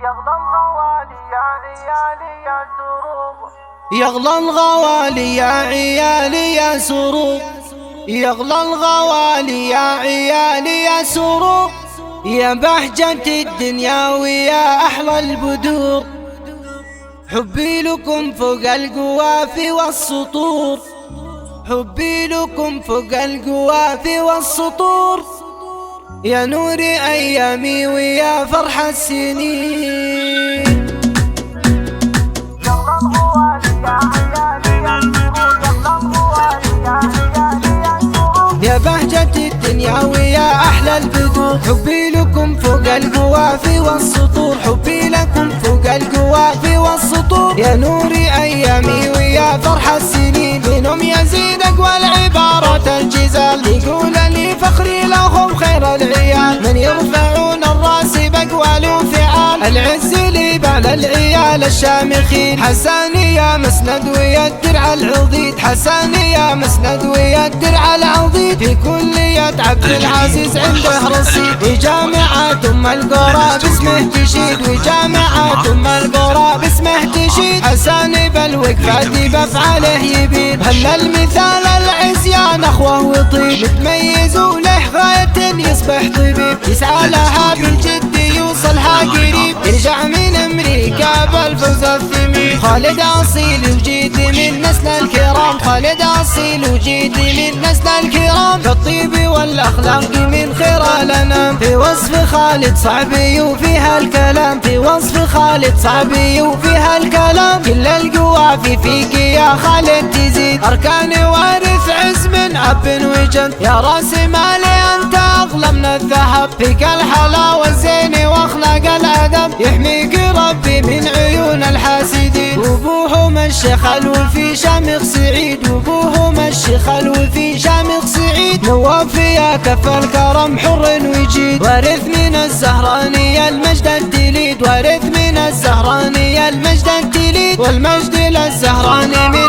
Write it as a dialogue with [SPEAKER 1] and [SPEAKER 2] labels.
[SPEAKER 1] يغلى الغوالي يا عيالي يا سروق،
[SPEAKER 2] يغلى الغوالي يا عيالي يا سروق، يغلى الغوالي يا عيالي يا سروق، يا بهجة الدنيا ويا أحلى البدور، حبي لكم فوق القوافي والسطور، حبي لكم فوق القوافي والسطور، يا نور أيامي ويا فرح السنين.
[SPEAKER 1] يغلى الغوالي يا عيالي يا سروق، يغلى الغوالي يا عيالي يا سروق،
[SPEAKER 2] يا بهجة الدنيا ويا أحلى البدور، حبي لكم فوق القوافي والسطور، حبي لكم فوق القوافي والسطور، يا نور أيامي ويا فرح السنين. منهم يزيد أقوى العبارات الجزال، يقول لي فخري لهم خير العيال، من يرفعون الراس بأقوال وفعال، العز لي بعد العيال الشامخين، حساني يا مسند ويا الدرع العضيد، حساني يا مسند ويا الدرع العضيد، في كلية عبد العزيز عنده رصيد، وجامعة أم القرى باسمه تشيد، وجامعة أم القرى باسمه تشيد، حساني بالوقفات بأفعاله يبيد، هل المثال العز يا نخوة وطيب، متميز وله غاية يصبح طبيب، يسعى لها بالجد يوصلها قريب، يرجع من أمريكا بالفوز الثمين، خالد أصيل وجيد من نسل الكرام، خالد أصيل وجيد من نسل الكرام، في الطيب والأخلاق من خير الأنام، في وصف خالد صعبي وفيها الكلام، في وصف خالد صعبي وفيها الكلام، كل القوافي فيك يا خالد تزيد، أركان وارث عز من أب وجد، يا راس مالي أنت أغلى من الذهب، فيك الحلاوة الزين واخلاق الادب، يحميك ربي من عيون الحاسدين، وابوهم الشيخ الوفي شامخ سعيد، وابوهم الشيخ الوفي شامخ سعيد، نواف يا كف الكرم حر وجيد، وارث من الزهراني المجد التليد، وارث من الزهراني المجد التليد، والمجد للزهراني من